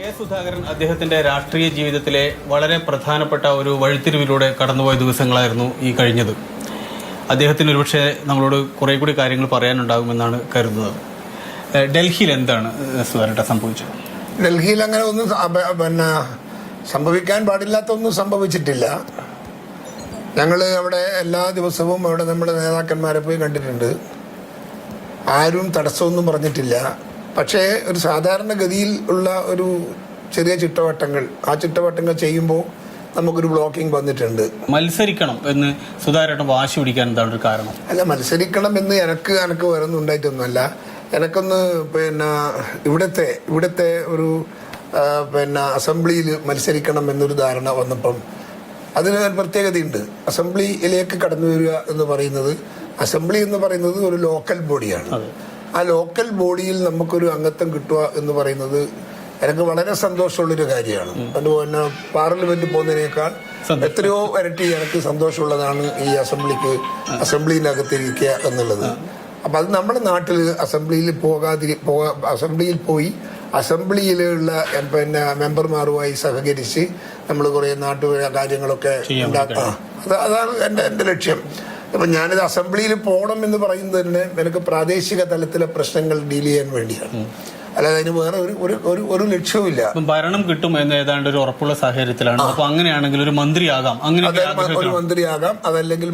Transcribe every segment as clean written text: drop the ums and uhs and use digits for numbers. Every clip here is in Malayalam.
കെ സുധാകരൻ അദ്ദേഹത്തിന്റെ രാഷ്ട്രീയ ജീവിതത്തിലെ വളരെ പ്രധാനപ്പെട്ട ഒരു വഴിത്തിരിവിലൂടെ കടന്നുപോയ ദിവസങ്ങളായിരുന്നു ഈ കഴിഞ്ഞത്. അദ്ദേഹത്തിന് ഒരുപക്ഷെ നമ്മളോട് കുറേ കൂടി കാര്യങ്ങൾ പറയാനുണ്ടാകുമെന്നാണ് കരുതുന്നത്. ഡൽഹിയിൽ എന്താണ് സുധാകരൻ സംഭവിച്ചത്? ഡൽഹിയിൽ അങ്ങനെ ഒന്നും സംഭവിക്കാൻ പാടില്ലാത്ത ഒന്നും സംഭവിച്ചിട്ടില്ല. ഞങ്ങൾ അവിടെ എല്ലാ ദിവസവും അവിടെ നമ്മുടെ നേതാക്കന്മാരെ പോയി കണ്ടിട്ടുണ്ട്. ആരും തടസ്സമൊന്നും പറഞ്ഞിട്ടില്ല. പക്ഷേ ഒരു സാധാരണഗതിയിൽ ഉള്ള ഒരു ചെറിയ ചിട്ടവട്ടങ്ങൾ, ആ ചിട്ടവട്ടങ്ങൾ ചെയ്യുമ്പോൾ നമുക്കൊരു ബ്ലോക്കിംഗ് വന്നിട്ടുണ്ട്. മത്സരിക്കണം എന്ന് സുധാകരൻ വാശി പിടിക്കാൻ എന്താണ് ഒരു കാരണം? അല്ല, മത്സരിക്കണം എന്ന് എനിക്ക് വേറൊന്നും ഉണ്ടായിട്ടൊന്നുമല്ല. എനിക്കൊന്ന് ഇവിടുത്തെ ഒരു അസംബ്ലിയിൽ മത്സരിക്കണം എന്നൊരു ധാരണ വന്നപ്പം അതിന് ഒരു പ്രത്യേകതയുണ്ട്. അസംബ്ലിയിലേക്ക് കടന്നു വരിക എന്ന് പറയുന്നത്, അസംബ്ലി എന്ന് പറയുന്നത് ഒരു ലോക്കൽ ബോഡിയാണ്. ആ ലോക്കൽ ബോഡിയിൽ നമുക്കൊരു അംഗത്വം കിട്ടുക എന്ന് പറയുന്നത് എനിക്ക് വളരെ സന്തോഷമുള്ളൊരു കാര്യമാണ്. അതുപോലെ പാർലമെന്റ് പോകുന്നതിനേക്കാൾ എത്രയോ ഇരട്ടി എനിക്ക് സന്തോഷമുള്ളതാണ് ഈ അസംബ്ലിയിനകത്തിരിക്കുക എന്നുള്ളത്. അപ്പം അത് നമ്മുടെ നാട്ടിൽ അസംബ്ലിയിൽ പോയി അസംബ്ലിയിലുള്ള മെമ്പർമാരുമായി സഹകരിച്ച് നമ്മൾ കുറേ കാര്യങ്ങളൊക്കെ ഉണ്ടാക്കുക, അതാണ് എൻ്റെ ലക്ഷ്യം. അപ്പം ഞാനിത് അസംബ്ലിയിൽ പോകണം എന്ന് പറയുന്നത് തന്നെ എനിക്ക് പ്രാദേശിക തലത്തിലെ പ്രശ്നങ്ങൾ ഡീൽ ചെയ്യാൻ വേണ്ടിയാണ്. അല്ലാതെ അതിന് വേറെ ഒരു ലക്ഷ്യവുമില്ല. ഭരണം കിട്ടും എന്ന് ഏതാണ്ട് ഒരു ഉറപ്പുള്ള സാഹചര്യത്തിലാണ്. അപ്പൊ അങ്ങനെയാണെങ്കിൽ ഒരു മന്ത്രിയാകാം, ഒരു മന്ത്രിയാകാം. അതല്ലെങ്കിൽ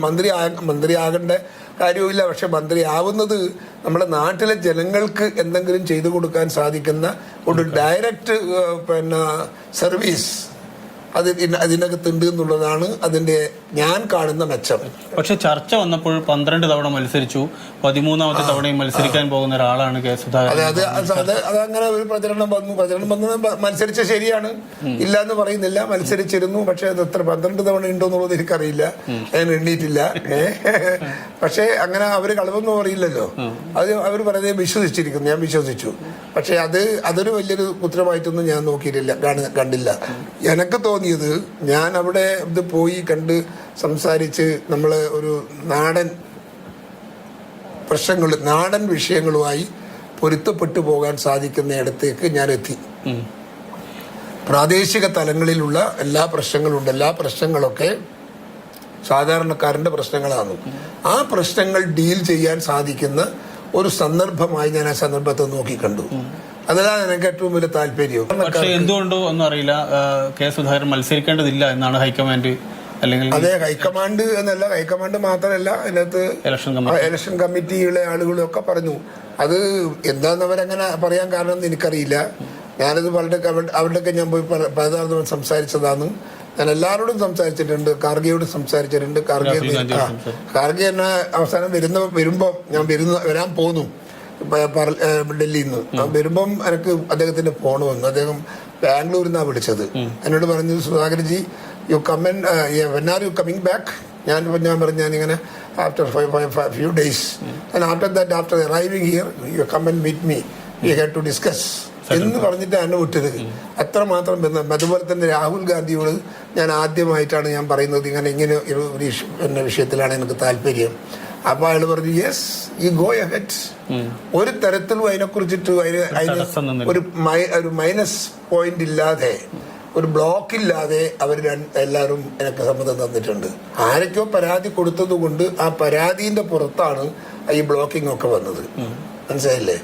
മന്ത്രിയാകേണ്ട കാര്യവുമില്ല. പക്ഷെ മന്ത്രിയാവുന്നത് നമ്മുടെ നാട്ടിലെ ജനങ്ങൾക്ക് എന്തെങ്കിലും ചെയ്തു കൊടുക്കാൻ സാധിക്കുന്ന ഒരു ഡയറക്റ്റ് സർവീസ് അതിനകത്തുണ്ട് എന്നുള്ളതാണ് അതിന്റെ ഞാൻ കാണുന്ന മെച്ചം. പക്ഷെ ചർച്ച വന്നപ്പോൾ 12 തവണ മത്സരിച്ചു, 13ാമത്തെ തവണയും മത്സരിക്കാൻ പോകുന്ന ഒരാളാണ് കെ സുധാകരൻ. അതങ്ങനെ ഒരു പ്രചരണം വന്നു. മത്സരിച്ച ശരിയാണ്, ഇല്ല എന്ന് പറയുന്നില്ല, മത്സരിച്ചിരുന്നു. പക്ഷെ അത് എത്ര 12 തവണ ഉണ്ടോ എന്നുള്ളത് എനിക്കറിയില്ല, ഞാൻ എണ്ണിയിട്ടില്ല. പക്ഷെ അങ്ങനെ അവര് കളവൊന്നും അറിയില്ലല്ലോ. അത് അവർ പറയുന്നത് വിശ്വസിച്ചിരിക്കുന്നു, ഞാൻ വിശ്വസിച്ചു. പക്ഷെ അതൊരു വലിയൊരു ഉത്തരവാദിത്വമൊന്നും ഞാൻ നോക്കിയിട്ടില്ല, കണ്ടില്ല. എനിക്ക് തോന്നിയത്, ഞാൻ അവിടെ ഇത് പോയി കണ്ട് സംസാരിച്ച് നമ്മൾ ഒരു നാടൻ വിഷയങ്ങളുമായി പൊരുത്തപ്പെട്ടു പോകാൻ സാധിക്കുന്ന ഇടത്തേക്ക് ഞാൻ എത്തി. പ്രാദേശിക തലങ്ങളിലുള്ള എല്ലാ പ്രശ്നങ്ങളുണ്ട്. എല്ലാ പ്രശ്നങ്ങളൊക്കെ സാധാരണക്കാരന്റെ പ്രശ്നങ്ങളാണ്. ആ പ്രശ്നങ്ങൾ ഡീൽ ചെയ്യാൻ സാധിക്കുന്ന ഒരു സന്ദർഭമായി ഞാൻ ആ സന്ദർഭത്തെ നോക്കിക്കണ്ടു. അതിലാണ് എനിക്ക് ഏറ്റവും വലിയ താല്പര്യം. പക്ഷേ എന്തുകൊണ്ടോ ഒന്നും അറിയില്ല, കെ സുധാകരൻ മത്സരിക്കേണ്ടതില്ല എന്നാണ് ഹൈക്കമാൻഡ്. അല്ലെങ്കിൽ അതെ, ഹൈക്കമാൻഡ് എന്നല്ല, ഹൈക്കമാൻഡ് മാത്രമല്ല, അതിനകത്ത് ഇലക്ഷൻ കമ്മിറ്റിയിലെ ആളുകളൊക്കെ പറഞ്ഞു. അത് എന്താന്ന് അവരങ്ങനെ പറയാൻ കാരണം എന്ന് എനിക്കറിയില്ല. ഞാനത് അവരുടെയൊക്കെ ഞാൻ പോയി പലതവണ സംസാരിച്ചതാണ്. ഞാൻ എല്ലാവരോടും സംസാരിച്ചിട്ടുണ്ട്, ഖാർഗെയോടും സംസാരിച്ചിട്ടുണ്ട്. ഖാർഗെ എന്നെ അവസാനം വരുമ്പോ ഞാൻ വരാൻ പോന്നു ഡൽഹിയിൽ നിന്ന്. വരുമ്പം എനിക്ക് അദ്ദേഹത്തിന്റെ ഫോൺ വന്നു. അദ്ദേഹം ബാംഗ്ലൂരിൽ നിന്നാണ് വിളിച്ചത്. എന്നോട് പറഞ്ഞു, Sudhakarji you come and when are you coming back? ഞാൻ പറഞ്ഞു, ഞാനിങ്ങനെ after few days and after that after arriving here you come and meet me, we have to discuss എന്ന് പറഞ്ഞിട്ട് എന്നെ വിട്ടത്. അത്രമാത്രം ബന്ധം. അതുപോലെ തന്നെ രാഹുൽ ഗാന്ധിയോട് ഞാൻ ആദ്യമായിട്ടാണ് ഞാൻ പറയുന്നത്, ഇങ്ങനെ ഒരു വിഷയത്തിലാണ് എനിക്ക് താല്പര്യം. അപ്പൊ അയാൾ പറഞ്ഞു, യെസ് യു ഗോ അഹെഡ്. ഒരു തരത്തിലും അതിനെക്കുറിച്ചിട്ട് ഒരു മൈനസ് പോയിന്റ് ഇല്ലാതെ, ഒരു ബ്ലോക്ക് ഇല്ലാതെ അവർ എല്ലാവരും എനിക്ക് സമ്മതം തന്നിട്ടുണ്ട്. ആരൊക്കെയോ പരാതി കൊടുത്തത് കൊണ്ട് ആ പരാതിന്റെ പുറത്താണ് ഈ ബ്ലോക്കിംഗ് ഒക്കെ വന്നത്. മനസ്സിലായില്ലേ?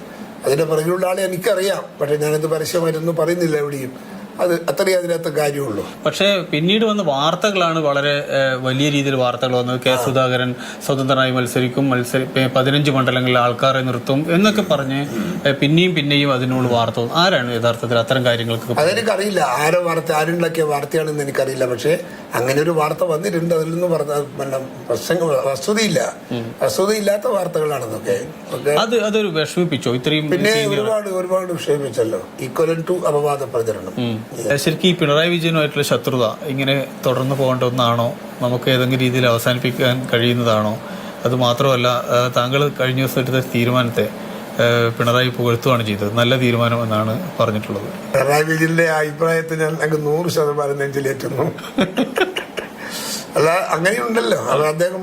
അതിന്റെ പുറകിലുള്ള ആളെ എനിക്കറിയാം. പക്ഷെ ഞാനത് പരസ്യമായിട്ടൊന്നും പറയുന്നില്ല എവിടെയും. അത് അത്രയും അതിനകത്ത് കാര്യമുള്ളൂ. പക്ഷേ പിന്നീട് വന്ന വാർത്തകളാണ് വളരെ വലിയ രീതിയിൽ വാർത്തകൾ വന്നത്. കെ സുധാകരൻ സ്വതന്ത്രനായി മത്സരിക്കും, 15 മണ്ഡലങ്ങളിൽ ആൾക്കാരെ നിർത്തും എന്നൊക്കെ പറഞ്ഞ് പിന്നെയും അതിനോട് വാർത്ത. ആരാണ് യഥാർത്ഥത്തിൽ അത്തരം കാര്യങ്ങൾക്ക്? അതെനിക്കറിയില്ല, ആരുണ്ടാക്കിയ വാർത്തയാണെന്ന് എനിക്കറിയില്ല. പക്ഷെ അങ്ങനെ ഒരു വാർത്ത വന്നിട്ടുണ്ട്. അതിലൊന്നും വസ്തുതയില്ലാത്ത വാർത്തകളാണെന്നൊക്കെ. അതൊരു വിഷമിപ്പിച്ചോ ഇത്രയും? പിന്നെ ഒരുപാട് വിഷമിപ്പിച്ചല്ലോ. ഈക്വലൻ ടു അപവാദ പ്രചരണം. ശരിക്കും ഈ പിണറായി വിജയനുമായിട്ടുള്ള ശത്രുത ഇങ്ങനെ തുടർന്ന് പോകേണ്ട ഒന്നാണോ? നമുക്ക് ഏതെങ്കിലും രീതിയിൽ അവസാനിപ്പിക്കാൻ കഴിയുന്നതാണോ? അത് മാത്രമല്ല, താങ്കൾ കഴിഞ്ഞ ദിവസം എടുത്ത തീരുമാനത്തെ പിണറായി പുകഴ്ത്തുകയാണ് ചെയ്തത്. നല്ല തീരുമാനം എന്നാണ് പറഞ്ഞിട്ടുള്ളത്. പിണറായി വിജയന്റെ അഭിപ്രായത്തിൽ ഞാൻ 100% നെഞ്ചിലേറ്റുന്നു. അല്ല, അങ്ങനെയുണ്ടല്ലോ. അത് അദ്ദേഹം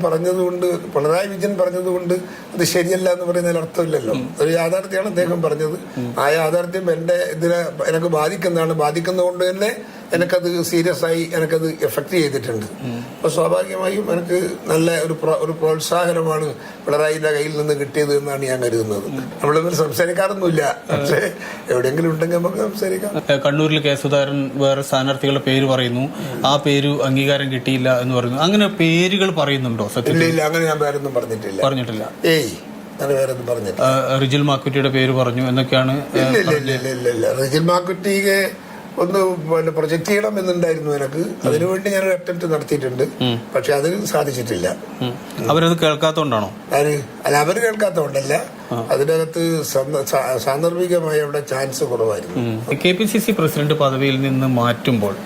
പറഞ്ഞതുകൊണ്ട്, പിണറായി വിജയൻ പറഞ്ഞതുകൊണ്ട് അത് ശരിയല്ല എന്ന് പറയുന്നതിൽ അർത്ഥമില്ലല്ലോ. ഒരു യാഥാർത്ഥ്യമാണ് അദ്ദേഹം പറഞ്ഞത്. ആ യാഥാർത്ഥ്യം എനിക്ക് ബാധിക്കുന്നതുകൊണ്ട് തന്നെ എനിക്കത് സീരിയസ് ആയി എനിക്കത് എഫക്ട് ചെയ്തിട്ടുണ്ട്. അപ്പൊ സ്വാഭാവികമായും എനിക്ക് നല്ല ഒരു പ്രോത്സാഹനമാണ് പിണറായിയുടെ കയ്യിൽ നിന്ന് കിട്ടിയത് എന്നാണ് ഞാൻ കരുതുന്നത്. നമ്മളൊന്നും സംസാരിക്കാറൊന്നുമില്ല, പക്ഷേ എവിടെയെങ്കിലും ഉണ്ടെങ്കിൽ നമുക്ക് സംസാരിക്കാം. കണ്ണൂരിൽ കെ സുധാകരൻ വേറെ സ്ഥാനാർത്ഥികളുടെ പേര് പറയുന്നു, ആ പേര് അംഗീകാരം കിട്ടിയില്ല എന്ന് പറയുന്നു. അങ്ങനെ പേരുകൾ പറയുന്നുണ്ടോ? ഇല്ല, അങ്ങനെ ഞാൻ പേരൊന്നും പറഞ്ഞിട്ടില്ല. അങ്ങനെ വേറൊന്നും പറഞ്ഞിട്ടില്ല. റിജിൽ മാക്കുറ്റിയുടെ പേര് പറഞ്ഞു എന്നൊക്കെയാണ്. ഇല്ല, റിജിൽ മാക്കുറ്റിയെ ഒന്ന് പ്രൊജക്ട് ചെയ്യണം എന്നുണ്ടായിരുന്നു എനിക്ക്. അതിനുവേണ്ടി ഞാൻ ഒരു അറ്റംപ്റ്റ് നടത്തിയിട്ടുണ്ട്, പക്ഷെ അതിന് സാധിച്ചിട്ടില്ല. അവരത് കേൾക്കാത്തോണ്ടാണോ? അല്ല, അവര് കേൾക്കാത്തോണ്ടല്ല, അതിനകത്ത് സാന്ദർഭികമായി അവിടെ ചാൻസ് കുറവായിരുന്നു. KPCC പ്രസിഡന്റ് പദവിയിൽ നിന്ന് മാറ്റുമ്പോൾ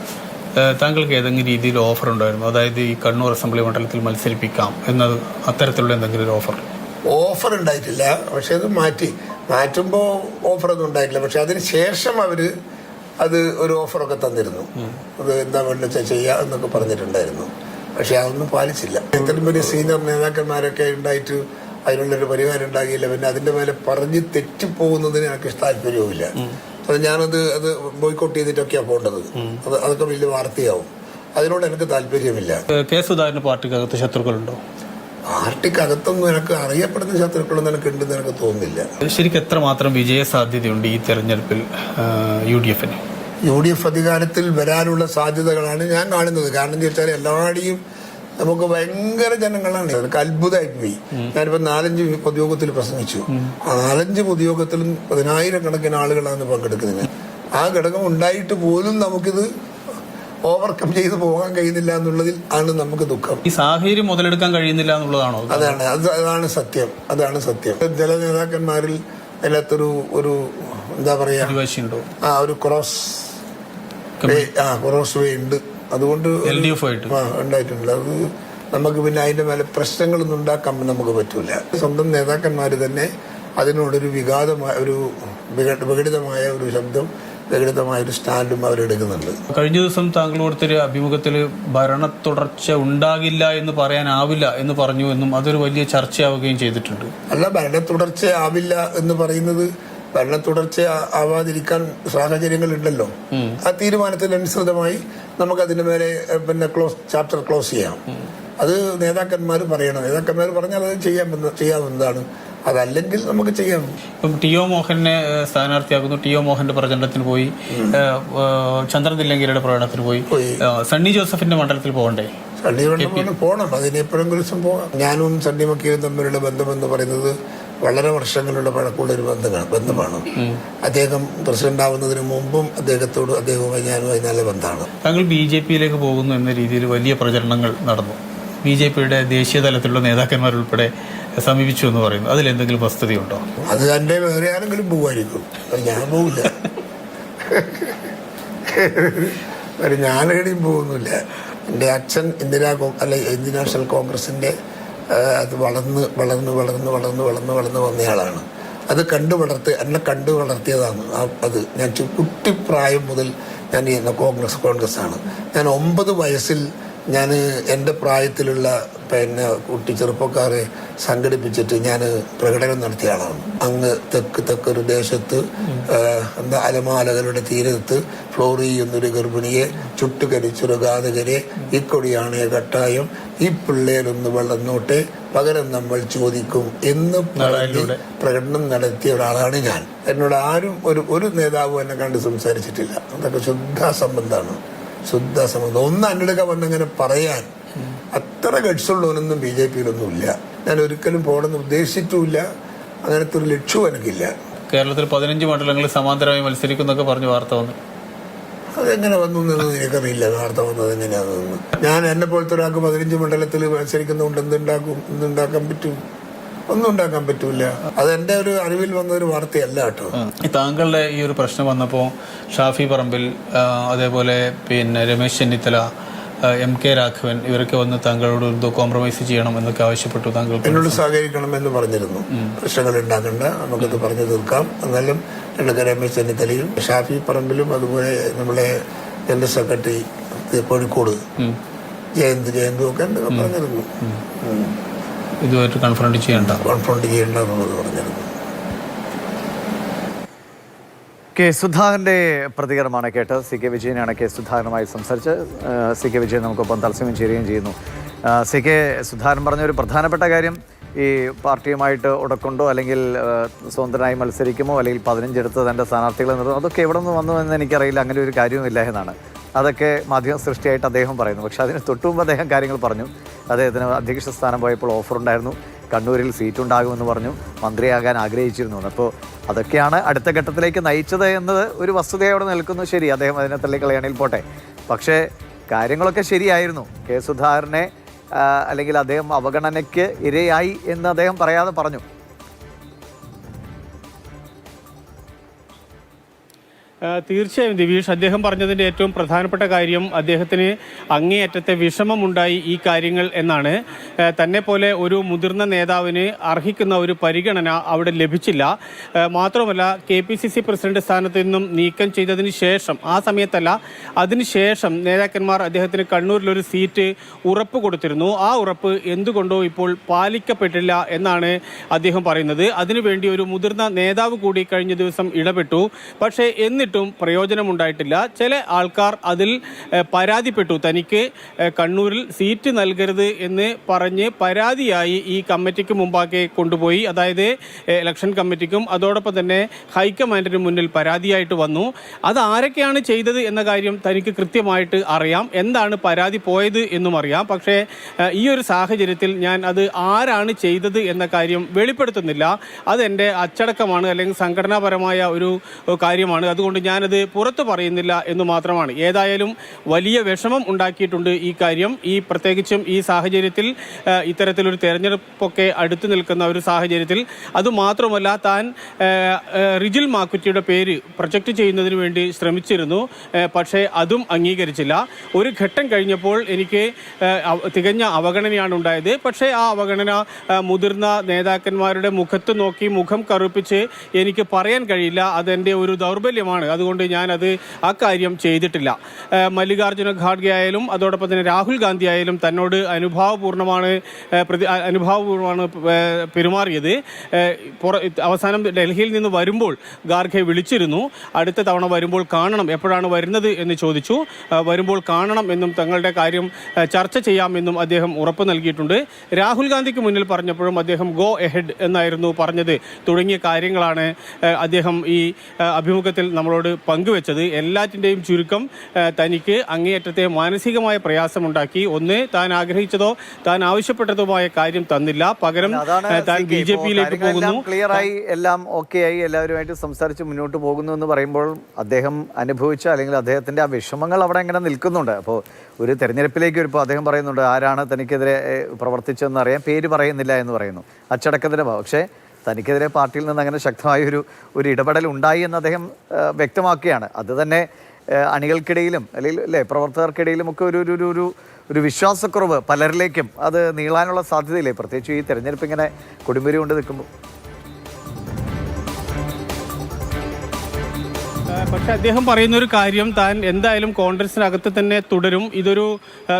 താങ്കൾക്ക് ഏതെങ്കിലും രീതിയിൽ ഓഫർ ഉണ്ടായിരുന്നു? അതായത് ഈ കണ്ണൂർ അസംബ്ലി മണ്ഡലത്തിൽ മത്സരിപ്പിക്കാം എന്നത്, അത്തരത്തിലുള്ള എന്തെങ്കിലും ഒരു ഓഫർ ഉണ്ടായിട്ടില്ല. പക്ഷെ അത് മാറ്റുമ്പോൾ ഓഫറൊന്നും ഉണ്ടായിട്ടില്ല. പക്ഷെ അതിന് ശേഷം അവര് ഒരു ഓഫറൊക്കെ തന്നിരുന്നു. അത് എന്താ വേണ്ടത് ചെയ്യാ എന്നൊക്കെ പറഞ്ഞിട്ടുണ്ടായിരുന്നു. പക്ഷെ അതൊന്നും പാലിച്ചില്ല. ഇത്രയും വലിയ സീനിയർ നേതാക്കന്മാരൊക്കെ ഉണ്ടായിട്ട് അതിനുള്ളൊരു പരിഹാരം ഉണ്ടാകില്ല. പിന്നെ അതിന്റെ മേലെ പറഞ്ഞ് തെറ്റിപ്പോകുന്നതിന് എനിക്ക് താല്പര്യവുമില്ല. അത് ഞാനത് ബോയ്ക്കോട്ട് ചെയ്തിട്ടൊക്കെയാണ് പോകേണ്ടത്. അതൊക്കെ വലിയ വാർത്തയാവും. അതിനോട് എനിക്ക് താല്പര്യമില്ല. കെ സുധാകരൻ പാർട്ടിക്കകത്ത് ശത്രുക്കളുണ്ടോ? പാർട്ടിക്കകത്തൊന്നും എനിക്ക് അറിയപ്പെടുന്ന ശത്രുക്കളൊന്നും എനിക്ക് ഉണ്ടെന്ന് എനിക്ക് തോന്നുന്നില്ല. ശരിക്കും എത്രമാത്രം വിജയ സാധ്യതയുണ്ട് ഈ തെരഞ്ഞെടുപ്പിൽ UDF-ന്? UDF അധികാരത്തിൽ വരാനുള്ള സാധ്യതകളാണ് ഞാൻ കാണുന്നത്. കാരണം എന്താ വെച്ചാൽ എല്ലാവരുടെയും നമുക്ക് ഭയങ്കര ജനങ്ങളാണ്. എനിക്ക് അത്ഭുതമായി പോയി. ഞാനിപ്പോ 4-5 പൊതുയോഗത്തിൽ പ്രസംഗിച്ചു. ആ 4-5 പൊതുയോഗത്തിലും 10,000-കണക്കിന് ആളുകളാണ് പങ്കെടുക്കുന്നത്. ആ ഘടകം ഉണ്ടായിട്ട് പോലും നമുക്കിത് ഓവർകം ചെയ്ത് പോകാൻ കഴിയുന്നില്ല എന്നുള്ളതിൽ ആണ് നമുക്ക് ദുഃഖം. ഈ സാഹചര്യം മുതലെടുക്കാൻ കഴിയുന്നില്ല എന്നുള്ളതാണോ? അതാണ് സത്യം. ചില നേതാക്കന്മാരിൽ അതിനകത്തൊരു എന്താ പറയാ, ഒരു ക്രോസ് വേ ഉണ്ട്. അതുകൊണ്ട് ഉണ്ടായിട്ടുണ്ട്. അത് നമുക്ക് പിന്നെ അതിന്റെ മേലെ പ്രശ്നങ്ങളൊന്നും ഉണ്ടാക്കാൻ നമുക്ക് പറ്റൂല. സ്വന്തം നേതാക്കന്മാര് തന്നെ അതിനോടൊരു വിഘടിതമായ ഒരു ശബ്ദം, വിഘടിതമായൊരു സ്റ്റാൻഡും അവരെടുക്കുന്നുണ്ട്. കഴിഞ്ഞ ദിവസം താങ്കൾ കൊടുത്തൊരു അഭിമുഖത്തിൽ ഭരണ തുടർച്ച ഉണ്ടാകില്ല എന്ന് പറയാനാവില്ല എന്ന് പറഞ്ഞു എന്നും അതൊരു വലിയ ചർച്ചയാവുകയും ചെയ്തിട്ടുണ്ട്. അല്ല, ഭരണ തുടർച്ച ആവില്ല എന്ന് പറയുന്നത് ഭരണ തുടർച്ച ആവാതിരിക്കാൻ സാഹചര്യങ്ങൾ ഉണ്ടല്ലോ. ആ തീരുമാനത്തിനനുസൃതമായി നമുക്ക് അതിന്റെ മേലെ ചാപ്റ്റർ ക്ലോസ് ചെയ്യാം. അത് നേതാക്കന്മാർ പറയണം. നേതാക്കന്മാർ പറഞ്ഞാൽ അത് ചെയ്യാവുന്നതാണ്. അതല്ലെങ്കിൽ നമുക്ക് ചെയ്യാം. ഇപ്പം TO മോഹനെ സ്ഥാനാർത്ഥിയാക്കുന്നു. TO മോഹന്റെ പ്രചരണത്തിന് പോയി, ചന്ദ്രൻ തില്ലങ്കേരിയുടെ പ്രകടനത്തിന് പോയി. സണ്ണി ജോസഫിന്റെ മണ്ഡലത്തിൽ പോകണ്ടേ? സണ്ണി മണ്ഡലത്തിൽ പോകണം. അതിന് എപ്പോഴും ദിവസം പോകാം. ഞാനും സണ്ണി മക്കീലും തമ്മിലുള്ള ബന്ധമെന്ന് പറയുന്നത് വളരെ വർഷങ്ങളുടെ പഴക്കമുള്ള ഒരു ബന്ധമാണ്. അദ്ദേഹം പ്രസിഡന്റ് ആവുന്നതിന് മുമ്പും അദ്ദേഹവുമായി ഞാനുമായി നല്ല ബന്ധമാണ്. താങ്കൾ BJP-യിലേക്ക് പോകുന്നു എന്ന രീതിയിൽ വലിയ പ്രചരണങ്ങൾ നടന്നു. BJP-യുടെ ദേശീയ തലത്തിലുള്ള നേതാക്കന്മാരുൾപ്പെടെ സമീപിച്ചു എന്ന് പറയുന്നു. അതിലെന്തെങ്കിലും വസ്തുതയുണ്ടോ? അത് തന്നെ വേറെ ആരെങ്കിലും പോവായിരിക്കും. ഞാൻ പോവില്ല. ഞാനെവിടെയും പോകുന്നില്ല. എൻ്റെ അച്ഛൻ ഇന്ത്യൻ നാഷണൽ കോൺഗ്രസിന്റെ അത് വളർന്ന് വന്നയാളാണ്. അത് എന്നെ കണ്ടു വളർത്തിയതാണ്. അത് ഞാൻ കുട്ടിപ്രായം മുതൽ ഞാൻ കോൺഗ്രസ് ആണ്. ഞാൻ 9 വയസ്സിൽ ഞാൻ എൻ്റെ പ്രായത്തിലുള്ള ചെറുപ്പക്കാരെ സംഘടിപ്പിച്ചിട്ട് ഞാൻ പ്രകടനം നടത്തിയ ആളാണ്. അങ്ങ് തെക്കൊരു ദേശത്ത് അലമാലകളുടെ തീരത്ത് ഫ്ലോർ ചെയ്യുന്നൊരു ഗർഭിണിയെ ചുട്ടുകരിച്ചൊരു ഘാതകരെ ഇക്കൊടിയാണ് കട്ടായം, ഈ പിള്ളേരൊന്ന് വളർന്നോട്ടെ, പകരം നമ്മൾ ചോദിക്കും എന്ന് പ്രകടനം നടത്തിയ ഒരാളാണ് ഞാൻ. എന്നോട് ആരും ഒരു നേതാവും എന്നെ കണ്ട് സംസാരിച്ചിട്ടില്ല. അതൊക്കെ ശുദ്ധാസംബന്ധമാണ്. ഒന്ന് അന്നെടുക്ക വന്നങ്ങനെ പറയാൻ അത്ര ഗഡ്സുള്ളവനൊന്നും BJP-യിലൊന്നും ഇല്ല. ഞാൻ ഒരിക്കലും പോകണമെന്ന് ഉദ്ദേശിച്ചിട്ടുമില്ല. അങ്ങനത്തെ ഒരു ലക്ഷ്യവും എനിക്കില്ല. കേരളത്തിൽ 15 മണ്ഡലങ്ങളിൽ സമാന്തരമായി മത്സരിക്കുന്നൊക്കെ പറഞ്ഞു വാർത്ത വന്നു. അതെങ്ങനെ വന്നു എന്നൊന്നും എനിക്കറിയില്ല. വാർത്ത വന്നത് എങ്ങനെയാണെന്ന്. ഞാൻ എന്നെ പോലത്തെ ഒരാൾക്ക് 15 മണ്ഡലത്തിൽ മത്സരിക്കുന്നതുകൊണ്ട് എന്തുണ്ടാക്കാൻ പറ്റും? ഒന്നും ഉണ്ടാക്കാൻ പറ്റൂല. അത് എൻ്റെ ഒരു അറിവിൽ വന്നൊരു വാർത്തയല്ല കേട്ടോ. താങ്കളുടെ ഈ ഒരു പ്രശ്നം വന്നപ്പോൾ ഷാഫി പറമ്പിൽ, അതേപോലെ രമേശ് ചെന്നിത്തല, MK രാഘവൻ ഇവരൊക്കെ വന്ന് താങ്കളോട് എന്തോ കോംപ്രമൈസ് ചെയ്യണം എന്നൊക്കെ ആവശ്യപ്പെട്ടു. താങ്കൾ എന്നോട് സഹകരിക്കണം എന്ന് പറഞ്ഞിരുന്നു. പ്രശ്നങ്ങൾ ഉണ്ടാക്കണ്ട, നമുക്കത് പറഞ്ഞു തീർക്കാം. എന്നാലും രമേശ് ചെന്നിത്തലയും ഷാഫി പറമ്പിലും അതുപോലെ നമ്മളെ ജനറൽ സെക്രട്ടറി കോഴിക്കോട് ജയന്തും ഒക്കെ ഉണ്ട് പറഞ്ഞിരുന്നു. ഇതുമായിട്ട് കൺഫ്രണ്ട് ചെയ്യേണ്ടെന്നുള്ളത് പറഞ്ഞിരുന്നു. കെ സുധാകരൻ്റെ പ്രതികരണമാണ് കേട്ടത്. സി കെ വിജയനാണ് കെ സുധാകരനുമായി സംസാരിച്ച്. സി കെ വിജയൻ നമുക്കൊപ്പം തത്സമയം ചേരുകയും ചെയ്യുന്നു. സി കെ സുധാകരൻ പറഞ്ഞ ഒരു പ്രധാനപ്പെട്ട കാര്യം, ഈ പാർട്ടിയുമായിട്ട് ഉടക്കുണ്ടോ അല്ലെങ്കിൽ സ്വതന്ത്രനായി മത്സരിക്കുമോ അല്ലെങ്കിൽ 15 എടുത്ത് തൻ്റെ സ്ഥാനാർത്ഥികളെ നിർത്തും, അതൊക്കെ എവിടെ നിന്ന് വന്നു എന്ന് എനിക്കറിയില്ല, അങ്ങനെ ഒരു കാര്യവുമില്ല എന്നാണ്. അതൊക്കെ മാധ്യമ സൃഷ്ടിയായിട്ട് അദ്ദേഹം പറയുന്നു. പക്ഷേ അതിന് തൊട്ടുമുമ്പ് അദ്ദേഹം കാര്യങ്ങൾ പറഞ്ഞു. അദ്ദേഹത്തിന് അധ്യക്ഷ സ്ഥാനം പോയപ്പോൾ ഓഫറുണ്ടായിരുന്നു, കണ്ണൂരിൽ സീറ്റുണ്ടാകുമെന്ന് പറഞ്ഞു, മന്ത്രിയാകാൻ ആഗ്രഹിച്ചിരുന്നു. അപ്പോൾ അതൊക്കെയാണ് അടുത്ത ഘട്ടത്തിലേക്ക് നയിച്ചത് എന്നത് ഒരു വസ്തുതയോടെ നിൽക്കുന്നു. ശരി, അദ്ദേഹം അതിനെ തള്ളിക്കളയാണെങ്കിൽ പോട്ടെ. പക്ഷേ കാര്യങ്ങളൊക്കെ ശരിയായിരുന്നു. കെ സുധാകരനെ അല്ലെങ്കിൽ അദ്ദേഹം അവഗണനയ്ക്ക് ഇരയായി എന്ന് അദ്ദേഹം പറയാതെ പറഞ്ഞു. തീർച്ചയായും ദിവീഷ്, അദ്ദേഹം പറഞ്ഞതിൻ്റെ ഏറ്റവും പ്രധാനപ്പെട്ട കാര്യം അദ്ദേഹത്തിന് അങ്ങേയറ്റത്തെ വിഷമമുണ്ടായി ഈ കാര്യങ്ങൾ എന്നാണ്. തന്നെ പോലെ ഒരു മുതിർന്ന നേതാവിന് അർഹിക്കുന്ന ഒരു പരിഗണന അവിടെ ലഭിച്ചില്ല. മാത്രമല്ല, KPCC പ്രസിഡന്റ് സ്ഥാനത്ത് നിന്നും നീക്കം ചെയ്തതിന് ശേഷം, ആ സമയത്തല്ല അതിനുശേഷം നേതാക്കന്മാർ അദ്ദേഹത്തിന് കണ്ണൂരിലൊരു സീറ്റ് ഉറപ്പ് കൊടുത്തിരുന്നു. ആ ഉറപ്പ് എന്തുകൊണ്ടോ ഇപ്പോൾ പാലിക്കപ്പെട്ടില്ല എന്നാണ് അദ്ദേഹം പറയുന്നത്. അതിനുവേണ്ടി ഒരു മുതിർന്ന നേതാവ് കൂടി കഴിഞ്ഞ ദിവസം ഇടപെട്ടു. പക്ഷേ എന്നിട്ടും പ്രയോജനമുണ്ടായിട്ടില്ല. ചില ആൾക്കാർ അതിൽ പരാതിപ്പെട്ടു. തനിക്ക് കണ്ണൂരിൽ സീറ്റ് നൽകരുത് എന്ന് പറഞ്ഞ് പരാതിയായി ഈ കമ്മിറ്റിക്ക് മുമ്പാകെ കൊണ്ടുപോയി. അതായത് ഇലക്ഷൻ കമ്മിറ്റിക്കും അതോടൊപ്പം തന്നെ ഹൈക്കമാൻഡിന് മുന്നിൽ പരാതിയായിട്ട് വന്നു. അത് ആരൊക്കെയാണ് ചെയ്തത് എന്ന കാര്യം തനിക്ക് കൃത്യമായിട്ട് അറിയാം. എന്താണ് പരാതി പോയത് എന്നും അറിയാം. പക്ഷേ ഈ ഒരു സാഹചര്യത്തിൽ ഞാൻ അത് ആരാണ് ചെയ്തത് എന്ന കാര്യം വെളിപ്പെടുത്തുന്നില്ല. അതെൻ്റെ അച്ചടക്കമാണ്, അല്ലെങ്കിൽ സംഘടനാപരമായ ഒരു കാര്യമാണ്. അതുകൊണ്ട് ഞാനത് പുറത്തു പറയുന്നില്ല എന്ന് മാത്രമാണ്. ഏതായാലും വലിയ വിഷമം ഉണ്ടാക്കിയിട്ടുണ്ട് ഈ കാര്യം. പ്രത്യേകിച്ചും ഈ സാഹചര്യത്തിൽ, ഇത്തരത്തിലൊരു തെരഞ്ഞെടുപ്പൊക്കെ അടുത്തു നിൽക്കുന്ന ഒരു സാഹചര്യത്തിൽ. അതുമാത്രമല്ല, താൻ റിജിൽ മാക്കുറ്റിയുടെ പേര് പ്രൊജക്റ്റ് ചെയ്യുന്നതിന് വേണ്ടി ശ്രമിച്ചിരുന്നു. പക്ഷേ അതും അംഗീകരിച്ചില്ല. ഒരു ഘട്ടം കഴിഞ്ഞപ്പോൾ എനിക്ക് തികഞ്ഞ അവഗണനയാണ് ഉണ്ടായത്. പക്ഷേ ആ അവഗണന മുതിർന്ന നേതാക്കന്മാരുടെ മുഖത്ത് നോക്കി മുഖം കറുപ്പിച്ച് എനിക്ക് പറയാൻ കഴിയില്ല. അതെൻ്റെ ഒരു ദൗർബല്യമാണ്. അതുകൊണ്ട് ഞാനത് ആ കാര്യം ചെയ്തിട്ടില്ല. മല്ലികാർജ്ജുന ഖാർഗെ ആയാലും അതോടൊപ്പം തന്നെ രാഹുൽ ഗാന്ധി ആയാലും തന്നോട് അനുഭാവപൂർണ്ണമാണ് പെരുമാറിയത്. അവസാനം ഡൽഹിയിൽ നിന്ന് വരുമ്പോൾ ഖാർഗെ വിളിച്ചിരുന്നു. അടുത്ത തവണ വരുമ്പോൾ കാണണം, എപ്പോഴാണ് വരുന്നത് എന്ന് ചോദിച്ചു. വരുമ്പോൾ കാണണം എന്നും തങ്ങളുടെ കാര്യം ചർച്ച ചെയ്യാമെന്നും അദ്ദേഹം ഉറപ്പ് നൽകിയിട്ടുണ്ട്. രാഹുൽ ഗാന്ധിക്ക് മുന്നിൽ പറഞ്ഞപ്പോഴും അദ്ദേഹം ഗോ എഹെഡ് എന്നായിരുന്നു പറഞ്ഞത്. തുടങ്ങിയ കാര്യങ്ങളാണ് അദ്ദേഹം ഈ അഭിമുഖത്തിൽ നമ്മളോട് പങ്കുവെച്ചത്. എല്ലാറ്റിൻ്റെയും ചുരുക്കം, തനിക്ക് അങ്ങേയറ്റത്തെ മാനസികമായ പ്രയാസമുണ്ടാക്കി. ഒന്ന്, താൻ ആഗ്രഹിച്ചതോ താൻ ആവശ്യപ്പെട്ടതുമായ കാര്യം തന്നില്ല, പകരം താൻ BJP-യിലേക്ക് പോകുന്നു. ക്ലിയറായി എല്ലാം ഓക്കെ ആയി, എല്ലാവരുമായിട്ട് സംസാരിച്ച് മുന്നോട്ട് പോകുന്നു എന്ന് പറയുമ്പോൾ അദ്ദേഹം അനുഭവിച്ച അല്ലെങ്കിൽ അദ്ദേഹത്തിൻ്റെ ആ വിഷമങ്ങൾ അവിടെ എങ്ങനെ നിൽക്കുന്നുണ്ട്. അപ്പോൾ ഒരു തെരഞ്ഞെടുപ്പിലേക്ക് വരുമ്പോൾ അദ്ദേഹം പറയുന്നുണ്ട് ആരാണ് തനിക്കെതിരെ പ്രവർത്തിച്ചതെന്ന് അറിയാൻ, പേര് പറയുന്നില്ല എന്ന് പറയുന്നു. അച്ചടക്കത്തിൻ്റെ പക്ഷേ തനിക്കെതിരെ പാർട്ടിയിൽ നിന്ന് അങ്ങനെ ശക്തമായ ഒരു ഇടപെടൽ ഉണ്ടായി എന്ന് അദ്ദേഹം വ്യക്തമാക്കുകയാണ്. അത് തന്നെ അണികൾക്കിടയിലും അല്ലെങ്കിൽ പ്രവർത്തകർക്കിടയിലും ഒക്കെ ഒരു വിശ്വാസക്കുറവ് പലരിലേക്കും അത് നീളാനുള്ള സാധ്യതയില്ലേ, പ്രത്യേകിച്ച് ഈ തെരഞ്ഞെടുപ്പ് ഇങ്ങനെ കൊടുമ്പിരി കൊണ്ട് നിൽക്കുമ്പോൾ? പക്ഷെ അദ്ദേഹം പറയുന്നൊരു കാര്യം, താൻ എന്തായാലും കോൺഗ്രസിനകത്ത് തന്നെ തുടരും. ഇതൊരു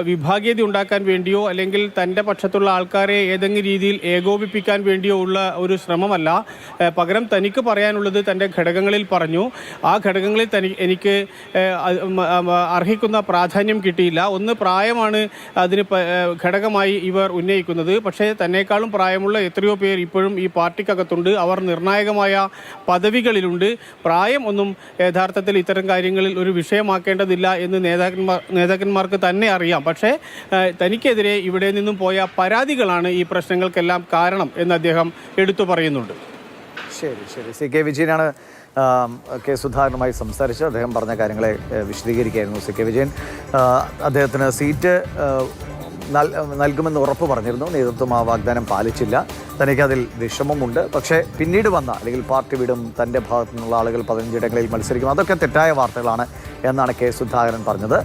വിഭാഗീയത ഉണ്ടാക്കാൻ വേണ്ടിയോ അല്ലെങ്കിൽ തൻ്റെ പക്ഷത്തുള്ള ആൾക്കാരെ ഏതെങ്കിലും രീതിയിൽ ഏകോപിപ്പിക്കാൻ വേണ്ടിയോ ഉള്ള ഒരു ശ്രമമല്ല. പകരം തനിക്ക് പറയാനുള്ളത് തൻ്റെ ഘടകങ്ങളിൽ പറഞ്ഞു. ആ ഘടകങ്ങളിൽ എനിക്ക് അർഹിക്കുന്ന പ്രാധാന്യം കിട്ടിയില്ല. ഒന്ന്, പ്രായമാണ് അതിന് ഘടകമായി ഇവർ ഉന്നയിക്കുന്നത്. പക്ഷേ തന്നെക്കാളും പ്രായമുള്ള എത്രയോ പേർ ഇപ്പോഴും ഈ പാർട്ടിക്കകത്തുണ്ട്. അവർ നിർണായകമായ പദവികളിലുണ്ട്. പ്രായം ഒന്നും യഥാർത്ഥത്തിൽ ഇത്തരം കാര്യങ്ങളിൽ ഒരു വിഷയമാക്കേണ്ടതില്ല എന്ന് നേതാക്കന്മാർക്ക് തന്നെ അറിയാം. പക്ഷേ തനിക്കെതിരെ ഇവിടെ നിന്നും പോയ പരാതികളാണ് ഈ പ്രശ്നങ്ങൾക്കെല്ലാം കാരണം എന്ന് അദ്ദേഹം എടുത്തു പറയുന്നുണ്ട്. ശരി ശരി സി കെ വിജയനാണ് കെ സുധാകരനുമായി സംസാരിച്ച് അദ്ദേഹം പറഞ്ഞ കാര്യങ്ങളെ വിശദീകരിക്കുകയായിരുന്നു. സി കെ വിജയൻ അദ്ദേഹത്തിന് സീറ്റ് നൽകുമെന്ന് ഉറപ്പ് പറഞ്ഞിരുന്നു. നേതൃത്വം ആ വാഗ്ദാനം പാലിച്ചില്ല. തനിക്കതിൽ വിഷമമുണ്ട്. പക്ഷേ പിന്നീട് വന്ന അല്ലെങ്കിൽ പാർട്ടി വിടും, തൻ്റെ ഭാഗത്തു നിന്നുള്ള ആളുകൾ 15 ഇടങ്ങളിൽ മത്സരിക്കും, അതൊക്കെ തെറ്റായ വാർത്തകളാണ് എന്നാണ് കെ സുധാകരൻ പറഞ്ഞത്.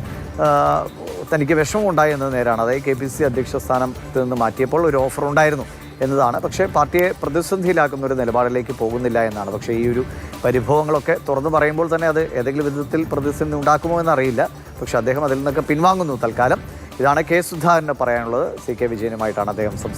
തനിക്ക് വിഷമമുണ്ടായി എന്നത് നേരാണ്. അതായത് KPCC അധ്യക്ഷ സ്ഥാനത്ത് നിന്ന് മാറ്റിയപ്പോൾ ഒരു ഓഫർ ഉണ്ടായിരുന്നു എന്നതാണ്. പക്ഷേ പാർട്ടിയെ പ്രതിസന്ധിയിലാക്കുന്ന ഒരു നിലപാടിലേക്ക് പോകുന്നില്ല എന്നാണ്. പക്ഷേ ഈ ഒരു പരിഭവങ്ങളൊക്കെ തുറന്നു പറയുമ്പോൾ തന്നെ അത് ഏതെങ്കിലും വിധത്തിൽ പ്രതിസന്ധി ഉണ്ടാക്കുമോ എന്നറിയില്ല. പക്ഷേ അദ്ദേഹം അതിൽ നിന്നൊക്കെ പിൻവാങ്ങുന്നു തൽക്കാലം. ഇതാണ് കെ സുധാകരന് പറയാനുള്ളത്. സി കെ വിജയനുമായിട്ടാണ് അദ്ദേഹം സംസാരിച്ചത്.